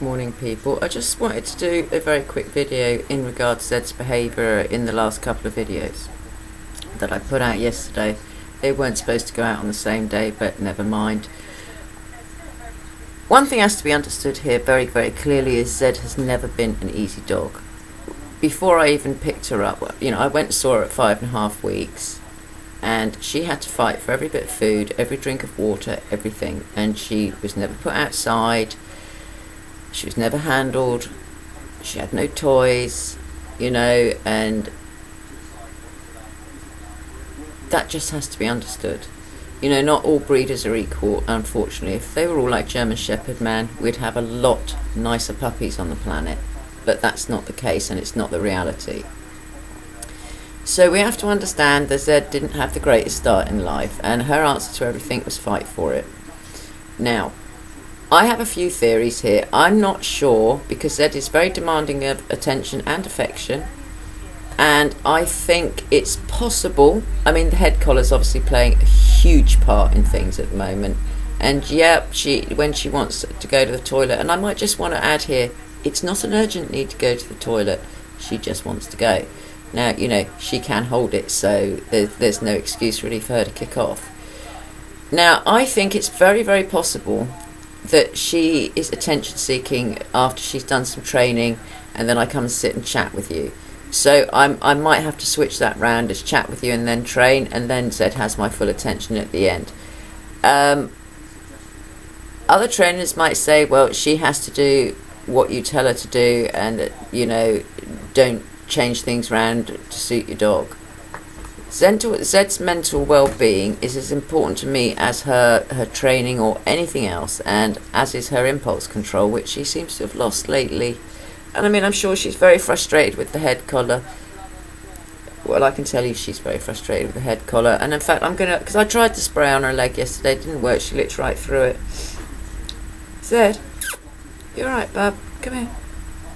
Morning people. I just wanted to do a very quick video in regards to Zed's behaviour in the last couple of videos that I put out yesterday. They weren't supposed to go out on the same day, but never mind. One thing has to be understood here very, very clearly is Zed has never been an easy dog. Before I even picked her up, I went and saw her at 5.5 weeks, and she had to fight for every bit of food, every drink of water, everything, and she was never put outside. She was never handled, she had no toys, and that just has to be understood. Not all breeders are equal, unfortunately. If they were all like German Shepherd, man, we'd have a lot nicer puppies on the planet. But that's not the case, and it's not the reality. So we have to understand that Zed didn't have the greatest start in life, and her answer to everything was fight for it. Now, I have a few theories here. I'm not sure, because Zed is very demanding of attention and affection, and I think it's possible. The head collar's obviously playing a huge part in things at the moment, and when she wants to go to the toilet, and I might just want to add here, it's not an urgent need to go to the toilet, she just wants to go. Now, she can hold it, so there's no excuse really for her to kick off. Now, I think it's very, very possible that she is attention seeking after she's done some training, and then I come and sit and chat with you. So I might have to switch that round, as chat with you and then train, and then Zed has my full attention at the end. Other trainers might say, well, she has to do what you tell her to do, and don't change things round to suit your dog. Zed's mental well-being is as important to me as her training or anything else, and as is her impulse control, which she seems to have lost lately. And I'm sure she's very frustrated with the head collar. Well, I can tell you she's very frustrated with the head collar, and in fact because I tried to spray on her leg yesterday, it didn't work, she looked right through it. Zed, you alright, bub? Come here.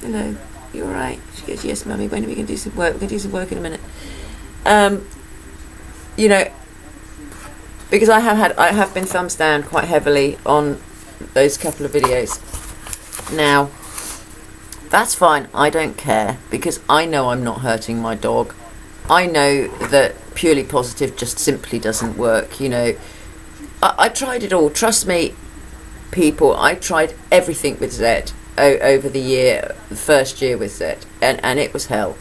Hello, you alright? She goes, yes mummy, when are we going to do some work? We're going to do some work in a minute. Because I have been thumbs down quite heavily on those couple of videos. Now, that's fine, I don't care, because I know I'm not hurting my dog. I know that purely positive just simply doesn't work. I tried it all, trust me people, I tried everything with Zed over the first year with Zed, and it was hell.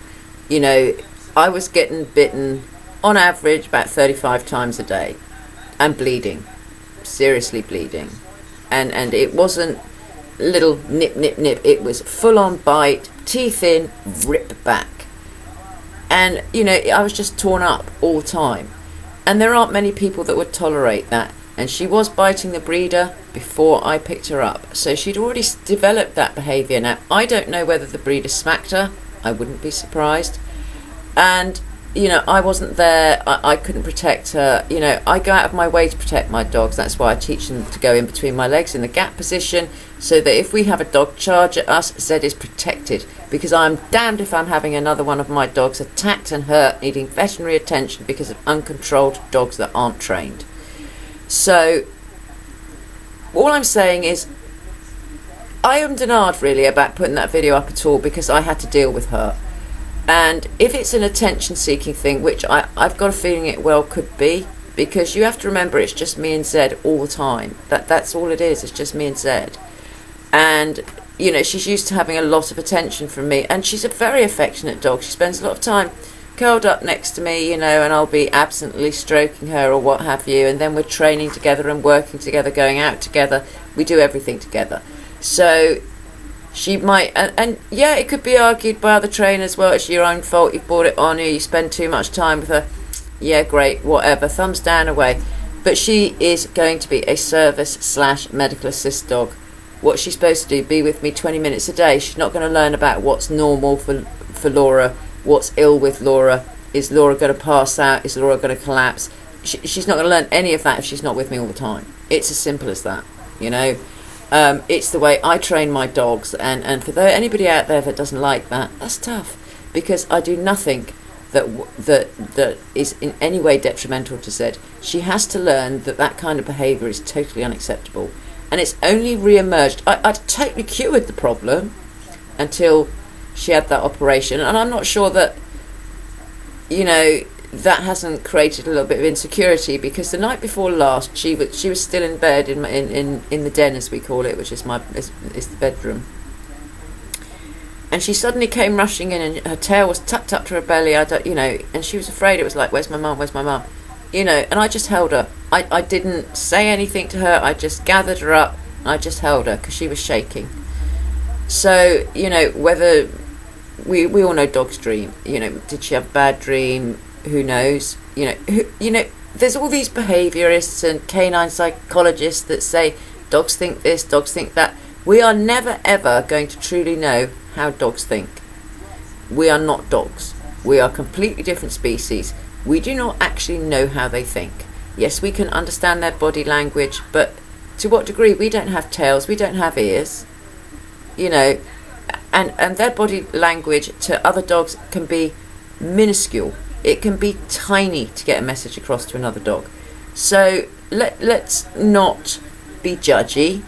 I was getting bitten on average about 35 times a day, and bleeding, seriously bleeding, and it wasn't little nip nip nip, it was full on bite, teeth in, rip back, and I was just torn up all the time, and there aren't many people that would tolerate that. And she was biting the breeder before I picked her up, so she'd already developed that behaviour. Now, I don't know whether the breeder smacked her, I wouldn't be surprised, and I wasn't there, I couldn't protect her. I go out of my way to protect my dogs. That's why I teach them to go in between my legs in the gap position, so that if we have a dog charge at us, Zed is protected, because I'm damned if I'm having another one of my dogs attacked and hurt, needing veterinary attention because of uncontrolled dogs that aren't trained. So all I'm saying is, I am denied really about putting that video up at all, because I had to deal with her. And if it's an attention seeking thing, which I've got a feeling it well could be, because you have to remember it's just me and Zed all the time. That's all it is, it's just me and Zed. And she's used to having a lot of attention from me, and she's a very affectionate dog. She spends a lot of time curled up next to me, and I'll be absently stroking her or what have you, and then we're training together and working together, going out together, we do everything together. So she might, and yeah, it could be argued by other trainers, well, it's your own fault, you brought it on, or you spend too much time with her. Yeah, great, whatever, thumbs down away. But she is going to be a service/medical assist dog. What's she supposed to do? Be with me 20 minutes a day? She's not going to learn about what's normal for Laura, what's ill with Laura. Is Laura going to pass out? Is Laura going to collapse? She's not going to learn any of that if she's not with me all the time. It's as simple as that, It's the way I train my dogs, and for anybody out there that doesn't like that, that's tough, because I do nothing that is in any way detrimental to Zed. She has to learn that kind of behaviour is totally unacceptable, And it's only re-emerged. I'd totally cured the problem until she had that operation. And I'm not sure that, that hasn't created a little bit of insecurity, because the night before last she was still in bed in the den, as we call it, which is is the bedroom. And she suddenly came rushing in, and her tail was tucked up to her belly. And she was afraid. It was like, "Where's my mum? Where's my mum?" And I just held her. I didn't say anything to her. I just gathered her up and I just held her because she was shaking. So, whether we all know dogs dream. Did she have a bad dream? Who knows? There's all these behaviourists and canine psychologists that say dogs think this, dogs think that. We are never ever going to truly know how dogs think. We are not dogs. We are completely different species. We do not actually know how they think. Yes, we can understand their body language, but to what degree? We don't have tails, we don't have ears, and their body language to other dogs can be minuscule. It can be tiny to get a message across to another dog. So let's not be judgy.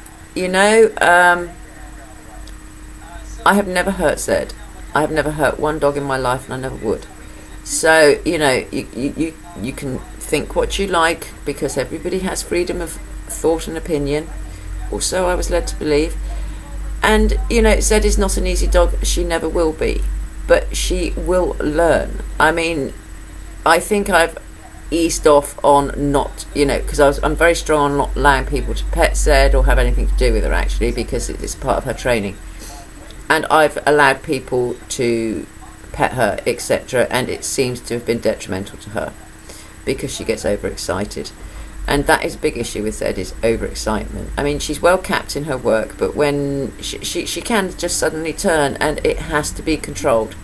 I have never hurt Zed. I have never hurt one dog in my life, and I never would. So, you can think what you like, because everybody has freedom of thought and opinion. Also, I was led to believe. And, Zed is not an easy dog. She never will be. But she will learn. I mean, I think I've eased off on not, because I'm very strong on not allowing people to pet Zed or have anything to do with her, actually, because it's part of her training. And I've allowed people to pet her, etc., and it seems to have been detrimental to her because she gets overexcited. And that is a big issue with Zed, is overexcitement. I mean, she's well capped in her work, but when she can just suddenly turn, and it has to be controlled.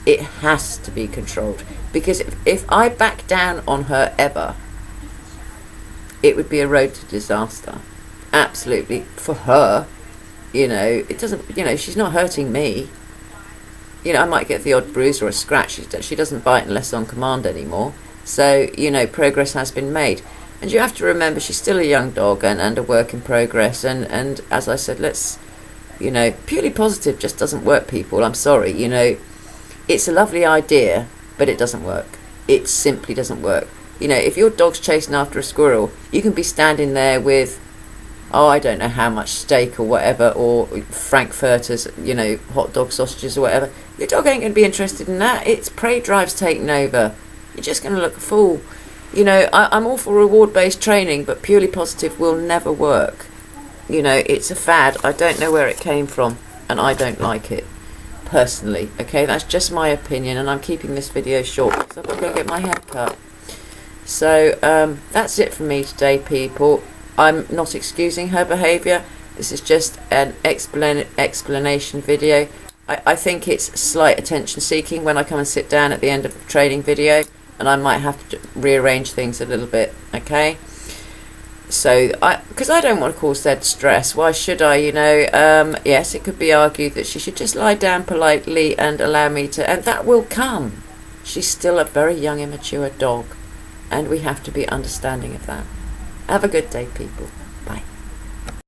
It has to be controlled, because if I back down on her ever, it would be a road to disaster. Absolutely. For her, it doesn't, she's not hurting me. I might get the odd bruise or a scratch. She doesn't bite unless on command anymore. So, progress has been made. And you have to remember, she's still a young dog and a work in progress. And as I said, let's, purely positive just doesn't work, people. I'm sorry. It's a lovely idea, but it doesn't work. It simply doesn't work. If your dog's chasing after a squirrel, you can be standing there with, I don't know how much steak or whatever, or frankfurters, hot dog sausages or whatever. Your dog ain't going to be interested in that. It's prey drives taking over. You're just going to look a fool. I'm all for reward-based training, but purely positive will never work. It's a fad. I don't know where it came from, and I don't like it, personally. Okay, that's just my opinion, and I'm keeping this video short because I've got to go get my hair cut. So, that's it from me today, people. I'm not excusing her behaviour. This is just an explanation video. I think it's slight attention seeking when I come and sit down at the end of the training video, and I might have to rearrange things a little bit, okay? So, because I don't want to cause Zed stress. Why should I, yes, it could be argued that she should just lie down politely and allow me to, and that will come. She's still a very young, immature dog, and we have to be understanding of that. Have a good day, people.